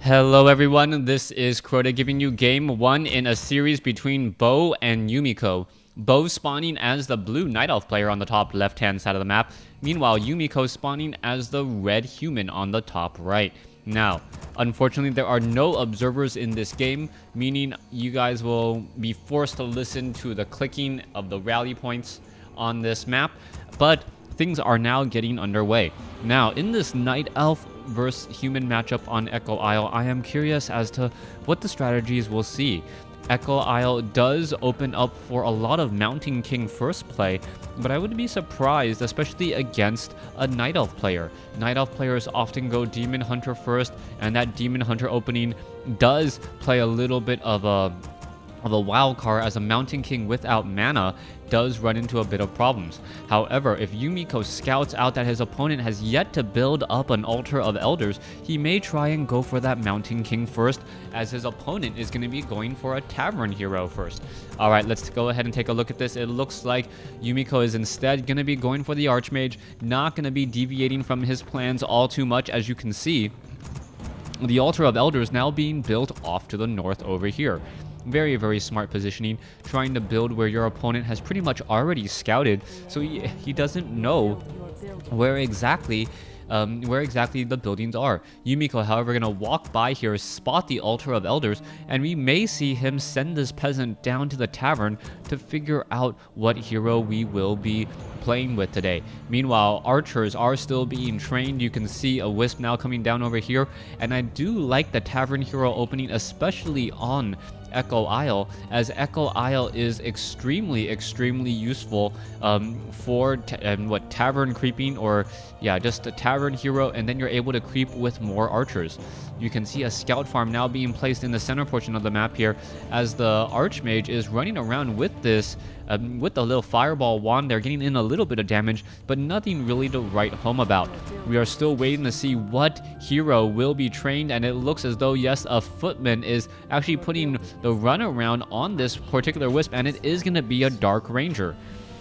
Hello everyone, this is Crota giving you game 1 in a series between Bo and Yumiko. Bo spawning as the blue Night Elf player on the top left hand side of the map, meanwhile Yumiko spawning as the red human on the top right. Now, unfortunately there are no observers in this game, meaning you guys will be forced to listen to the clicking of the rally points on this map, but things are now getting underway. Now, in this Night Elf versus human matchup on Echo Isle, I am curious as to what the strategies we'll see. Echo Isle does open up for a lot of Mountain King first play, but I would be surprised, especially against a Night Elf player. Night Elf players often go Demon Hunter first, and that Demon Hunter opening does play a little bit of a wild card, as a Mountain King without mana does run into a bit of problems. However, if Yumiko scouts out that his opponent has yet to build up an altar of elders, he may try and go for that Mountain King first, as his opponent is going to be going for a tavern hero first. Alright, let's go ahead and take a look at this. It looks like Yumiko is instead going to be going for the Archmage, not going to be deviating from his plans all too much. As you can see, the altar of elders now being built off to the north over here. Very, very smart positioning, trying to build where your opponent has pretty much already scouted, so he doesn't know where exactly the buildings are. Yumiko, however, gonna walk by here, spot the altar of elders, and we may see him send this peasant down to the tavern to figure out what hero we will be playing with today. Meanwhile, archers are still being trained. You can see a wisp now coming down over here, and I do like the tavern hero opening, especially on Echo Isle, as Echo Isle is extremely useful for tavern creeping, or just a tavern hero, and then you're able to creep with more archers. You can see a scout farm now being placed in the center portion of the map here, as the Archmage is running around with this with the little fireball wand. They're getting in a little bit of damage, but nothing really to write home about. We are still waiting to see what hero will be trained, and it looks as though, yes, a footman is actually putting the runaround on this particular wisp, and it is going to be a Dark Ranger.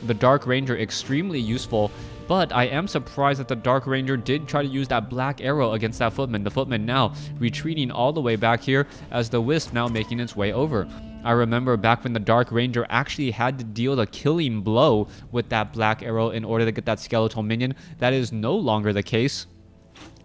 The Dark Ranger, extremely useful, but I am surprised that the Dark Ranger did try to use that black arrow against that footman. The footman now retreating all the way back here, as the wisp now making its way over. I remember back when the Dark Ranger actually had to deal the killing blow with that black arrow in order to get that skeletal minion. That is no longer the case,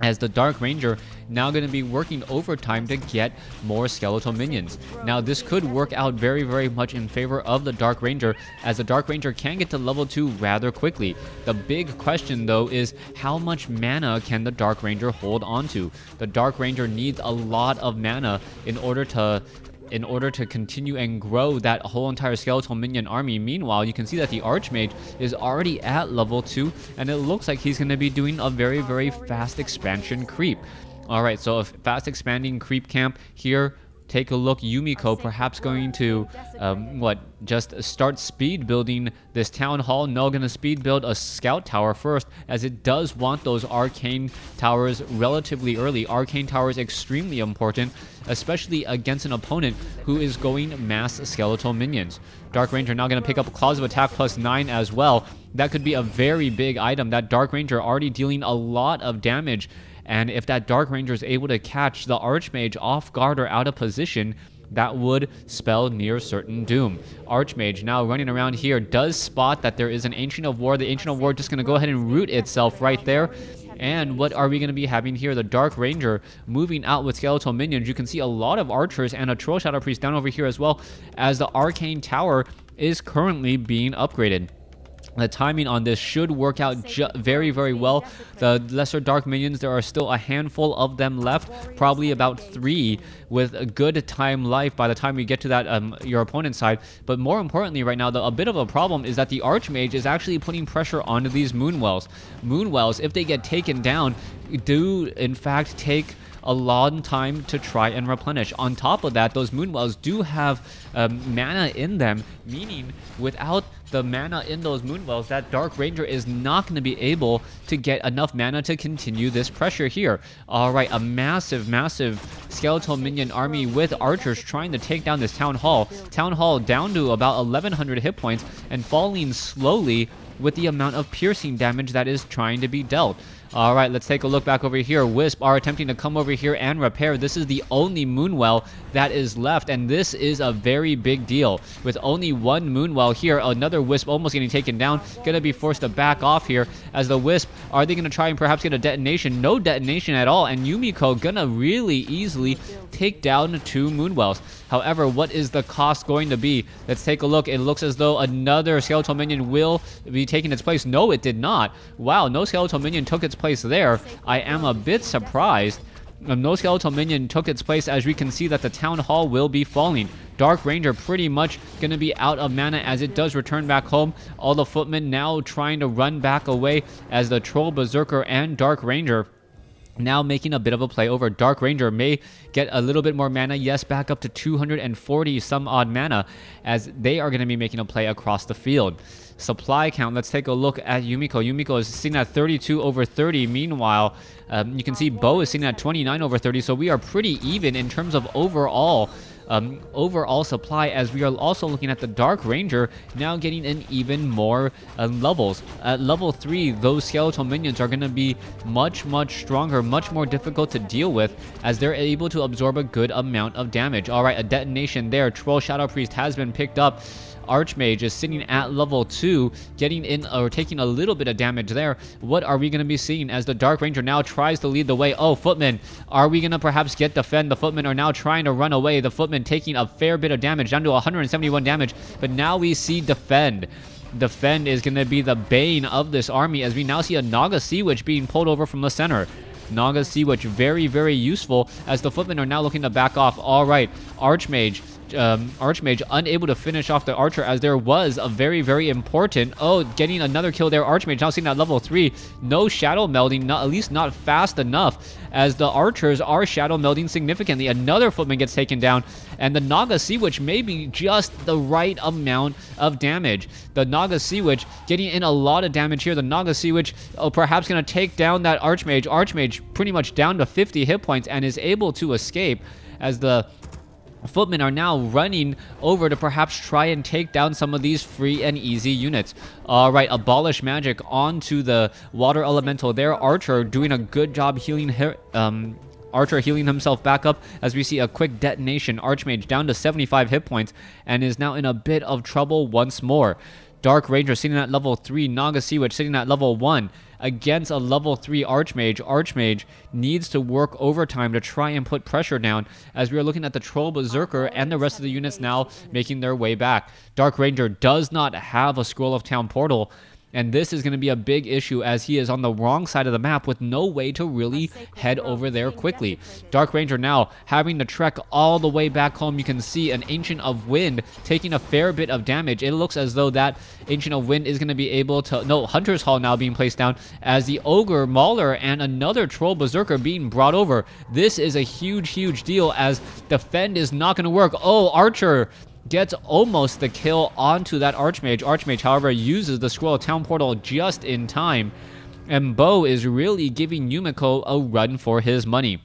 as the Dark Ranger now going to be working overtime to get more skeletal minions. Now, this could work out very much in favor of the Dark Ranger, as the Dark Ranger can get to level 2 rather quickly. The big question, though, is how much mana can the Dark Ranger hold onto? The Dark Ranger needs a lot of mana in order to continue and grow that whole entire skeletal minion army. Meanwhile, you can see that the Archmage is already at level 2, and it looks like he's going to be doing a very fast expansion creep. Alright, so a fast expanding creep camp here. Take a look, Yumiko perhaps going to, just start speed building this town hall. No, gonna speed build a scout tower first, as it does want those arcane towers relatively early. Arcane towers extremely important, especially against an opponent who is going mass skeletal minions. Dark Ranger now gonna pick up Claws of Attack +9 as well. That could be a very big item. That Dark Ranger already dealing a lot of damage, and if that Dark Ranger is able to catch the Archmage off guard or out of position, that would spell near certain doom. Archmage now running around here does spot that there is an Ancient of War. The Ancient of War just going to go ahead and root itself right there. And what are we going to be having here? The Dark Ranger moving out with skeletal minions. You can see a lot of archers and a Troll Shadow Priest down over here as well, as the Arcane Tower is currently being upgraded. The timing on this should work out very well. The lesser dark minions, there are still a handful of them left, probably about 3, with a good time life by the time we get to that your opponent's side. But more importantly right now, a bit of a problem is that the Archmage is actually putting pressure onto these Moonwells. Moonwells, if they get taken down, do in fact take a long time to try and replenish. On top of that, those Moonwells do have mana in them, meaning without the mana in those Moonwells, that Dark Ranger is not going to be able to get enough mana to continue this pressure here. Alright, a massive skeletal minion army with archers trying to take down this Town Hall. Town Hall down to about 1100 hit points and falling slowly with the amount of piercing damage that is trying to be dealt. All right, let's take a look back over here. Wisp are attempting to come over here and repair. This is the only Moonwell that is left, and this is a very big deal. With only one Moonwell here, another Wisp almost getting taken down, gonna be forced to back off here as the Wisp, are they gonna try and perhaps get a detonation? No detonation at all, and Yumiko gonna really easily take down 2 Moonwells. However, what is the cost going to be? Let's take a look. It looks as though another Skeletal Minion will be taking its place. No, it did not. Wow, no Skeletal Minion took its place there. I am a bit surprised. No Skeletal Minion took its place, as we can see that the Town Hall will be falling. Dark Ranger pretty much going to be out of mana as it does return back home. All the footmen now trying to run back away as the Troll Berserker and Dark Ranger now making a bit of a play over. Dark Ranger may get a little bit more mana, yes, back up to 240 some odd mana, as they are going to be making a play across the field. Supply count, let's take a look at Yumiko. Yumiko is sitting at 32 over 30. Meanwhile, you can see Bo is sitting at 29 over 30, so we are pretty even in terms of overall supply, as we are also looking at the Dark Ranger now getting in even more levels. At level 3, those skeletal minions are going to be much stronger, much more difficult to deal with, as they're able to absorb a good amount of damage. Alright, a detonation there. Troll Shadow Priest has been picked up. Archmage is sitting at level 2, getting in or taking a little bit of damage there. What are we going to be seeing as the Dark Ranger now tries to lead the way? Oh, Footmen, are we going to perhaps get defend? The Footmen are now trying to run away. The Footmen taking a fair bit of damage, down to 171 damage, but now we see defend. Defend is going to be the bane of this army, as we now see a Naga Sea Witch being pulled over from the center. Naga Sea Witch, very useful, as the Footmen are now looking to back off. All right, Archmage unable to finish off the Archer, as there was a very important, getting another kill there. Archmage now sitting at level 3. No shadow melding, at least not fast enough, as the Archers are shadow melding significantly. Another Footman gets taken down, and the Naga Sea Witch may be just the right amount of damage. The Naga Sea Witch getting in a lot of damage here. The Naga Sea Witch perhaps going to take down that Archmage. Archmage pretty much down to 50 hit points and is able to escape, as the Footmen are now running over to perhaps try and take down some of these free and easy units. Alright, Abolish Magic onto the Water Elemental there. Archer doing a good job healing Archer healing himself back up, as we see a quick detonation. Archmage down to 75 hit points and is now in a bit of trouble once more. Dark Ranger sitting at level 3, Naga Sea Witch sitting at level 1 against a level 3 Archmage. Archmage needs to work overtime to try and put pressure down, as we are looking at the Troll Berserker and the rest of the units now making their way back. Dark Ranger does not have a Scroll of Town Portal, and this is going to be a big issue, as he is on the wrong side of the map with no way to really head over there quickly. Dark Ranger now having to trek all the way back home. You can see an Ancient of Wind taking a fair bit of damage. It looks as though that Ancient of Wind is going to be able to... No, Hunter's Hall now being placed down, as the Ogre Mauler and another Troll Berserker being brought over. This is a huge deal, as Defend is not going to work. Oh, Archer gets almost the kill onto that Archmage. Archmage, however, uses the Scroll of Town Portal just in time, and Bo is really giving Yumiko a run for his money.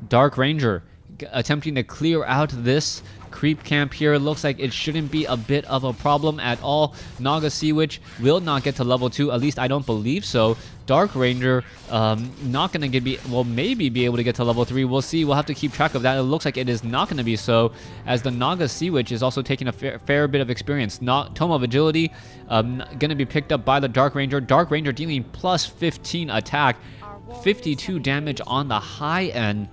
Dark Ranger attempting to clear out this creep camp here. Looks like it shouldn't be a bit of a problem at all. Naga Sea Witch will not get to level 2, at least I don't believe so. Dark Ranger not going to maybe be able to get to level 3. We'll see. We'll have to keep track of that. It looks like it is not going to be so, as the Naga Sea Witch is also taking a fair bit of experience. Tome of Agility going to be picked up by the Dark Ranger. Dark Ranger dealing plus 15 attack, 52 damage on the high end,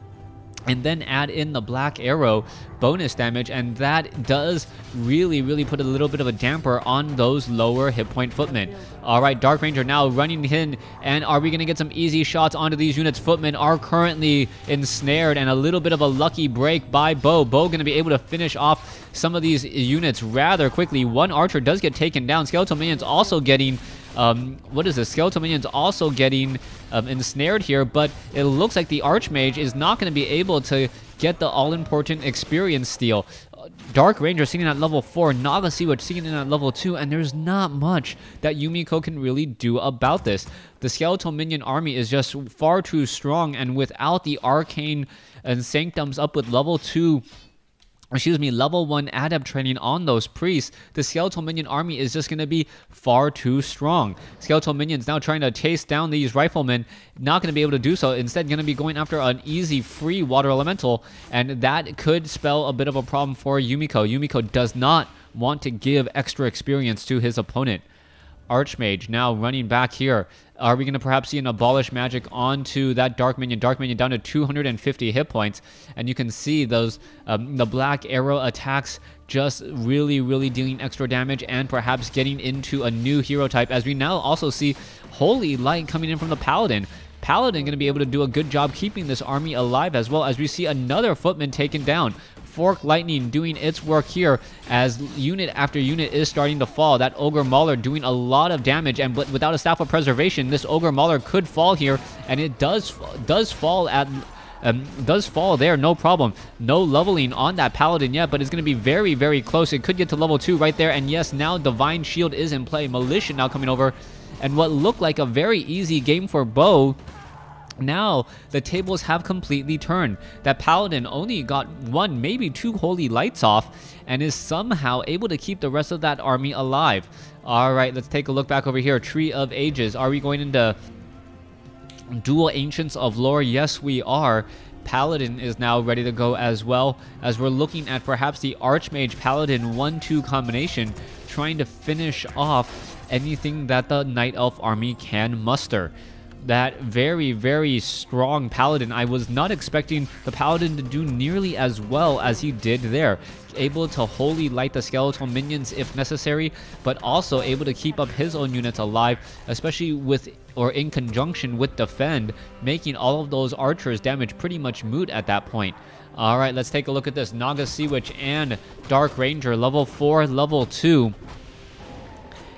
and then add in the Black Arrow bonus damage, and that does really put a little bit of a damper on those lower hit point Footmen. Alright, Dark Ranger now running in, and are we going to get some easy shots onto these units? Footmen are currently ensnared, and a little bit of a lucky break by Bo. Bo going to be able to finish off some of these units rather quickly. One Archer does get taken down. Skeletal Minions also getting... Skeletal Minions also getting ensnared here, but it looks like the Archmage is not going to be able to get the all-important experience steal. Dark Ranger sitting at level 4, Naga Sea Witch sitting in at level 2, and there's not much that Yumiko can really do about this. The Skeletal Minion army is just far too strong, and without the Arcane and Sanctums up with level 2 level 1 adept training on those priests, the skeletal minion army is just going to be far too strong. Skeletal minions now trying to chase down these riflemen, not going to be able to do so. Instead, going to be going after an easy free water elemental, and that could spell a bit of a problem for Yumiko. Yumiko does not want to give extra experience to his opponent. Archmage now running back here. Are we going to perhaps see an abolish magic onto that Dark Minion? Dark Minion down to 250 hit points. And you can see those the black arrow attacks just really dealing extra damage and perhaps getting into a new hero type, as we now also see Holy Light coming in from the Paladin. Paladin going to be able to do a good job keeping this army alive, as well as we see another footman taken down. Fork Lightning doing its work here as unit after unit is starting to fall. That Ogre Mauler doing a lot of damage, and without a Staff of Preservation, this Ogre Mauler could fall here, and it does fall there, no problem. No leveling on that Paladin yet, but it's going to be very close. It could get to level 2 right there, and yes, now Divine Shield is in play. Militia now coming over, and what looked like a very easy game for Bo, now the tables have completely turned. That Paladin only got 1, maybe 2 Holy Lights off, and is somehow able to keep the rest of that army alive. Alright, let's take a look back over here. Tree of Ages. Are we going into Dual Ancients of Lore? Yes, we are. Paladin is now ready to go as well, as we're looking at perhaps the Archmage Paladin 1-2 combination, trying to finish off anything that the Night Elf army can muster. That very strong Paladin. I was not expecting the Paladin to do nearly as well as he did there. Able to Holy Light the skeletal minions if necessary, but also able to keep up his own units alive, especially with or in conjunction with Defend, making all of those archers damage pretty much moot at that point. Alright, let's take a look at this. Naga Sea Witch and Dark Ranger, level 4, level 2.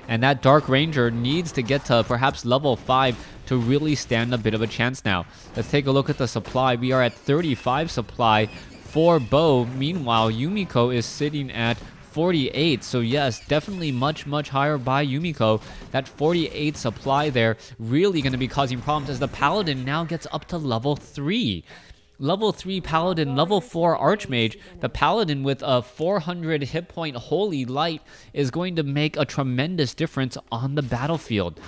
And that Dark Ranger needs to get to perhaps level 5 to really stand a bit of a chance now. Let's take a look at the supply. We are at 35 supply for Bo. Meanwhile, Yumiko is sitting at 48. So yes, definitely much higher by Yumiko. That 48 supply there really going to be causing problems, as the Paladin now gets up to level 3. Level 3 Paladin, level 4 Archmage. The Paladin with a 400 hit point Holy Light is going to make a tremendous difference on the battlefield.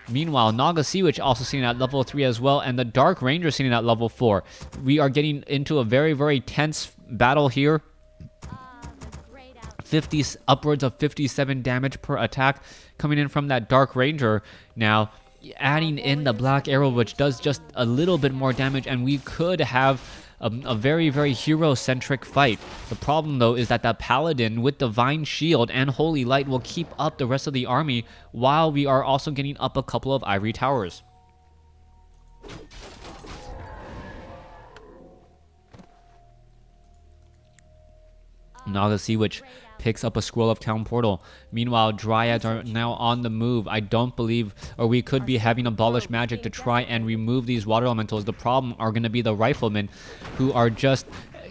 Meanwhile, Naga Sea Witch also sitting at level 3 as well, and the Dark Ranger sitting at level 4. We are getting into a very tense battle here. Upwards of 57 damage per attack coming in from that Dark Ranger. Now, adding in the Black Arrow, which does just a little bit more damage, and we could have a very hero-centric fight. The problem, though, is that the Paladin with Divine Shield and Holy Light will keep up the rest of the army, while we are also getting up a couple of Ivory Towers. Naga Sea Witch picks up a Scroll of Town Portal. Meanwhile, Dryads are now on the move. I don't believe, or we could be having Abolish Magic to try and remove these Water Elementals. The problem are going to be the Riflemen, who are just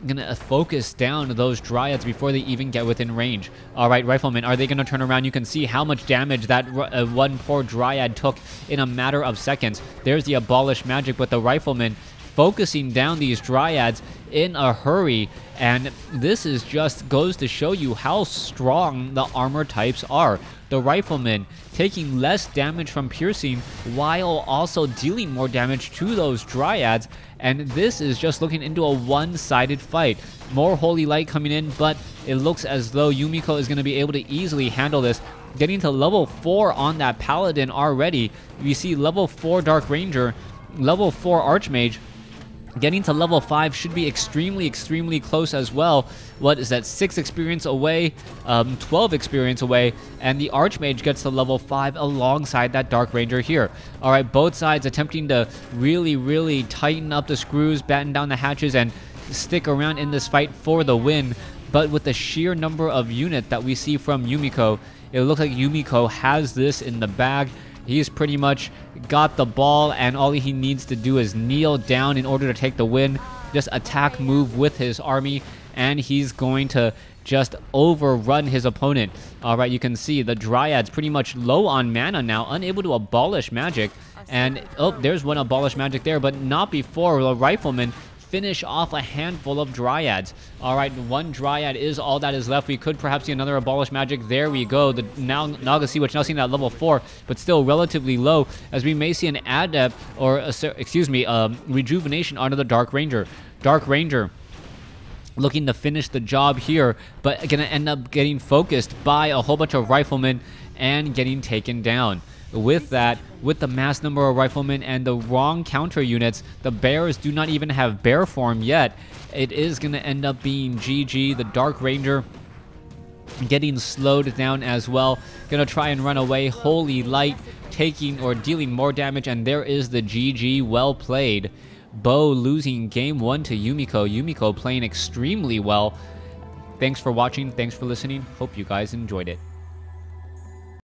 going to focus down those Dryads before they even get within range. Alright, Riflemen, are they going to turn around? You can see how much damage that one poor Dryad took in a matter of seconds. There's the Abolish Magic, but the Riflemen focusing down these Dryads in a hurry, and this is just goes to show you how strong the armor types are. The Riflemen taking less damage from piercing while also dealing more damage to those Dryads, and this is just looking into a one-sided fight. More Holy Light coming in, but it looks as though Yumiko is going to be able to easily handle this. Getting to level 4 on that Paladin already. We see level 4 Dark Ranger, level 4 Archmage. Getting to level 5 should be extremely close as well. What is that? 6 experience away, 12 experience away, and the Archmage gets to level 5 alongside that Dark Ranger here. Alright, both sides attempting to really tighten up the screws, batten down the hatches, and stick around in this fight for the win. But with the sheer number of units that we see from Yumiko, it looks like Yumiko has this in the bag. He's pretty much got the ball, and all he needs to do is kneel down in order to take the win. Just attack move with his army, and he's going to just overrun his opponent. Alright, you can see the Dryads pretty much low on mana now, unable to abolish magic. And, oh, there's one abolish magic there, but not before the Rifleman finish off a handful of Dryads. All right, one Dryad is all that is left. We could perhaps see another Abolish Magic. There we go. The now Naga Sea Witch now seen at level 4, but still relatively low, as we may see an Adept, or Rejuvenation onto the Dark Ranger. Dark Ranger looking to finish the job here, but gonna end up getting focused by a whole bunch of Riflemen and getting taken down. With that, with the mass number of Riflemen and the wrong counter units, the Bears do not even have bear form yet. It is gonna end up being GG. The Dark Ranger getting slowed down as well. Gonna try and run away. Holy Light taking or dealing more damage, and there is the GG. Well played. Bo losing game 1 to Yumiko. Yumiko playing extremely well. Thanks for watching. Thanks for listening. Hope you guys enjoyed it.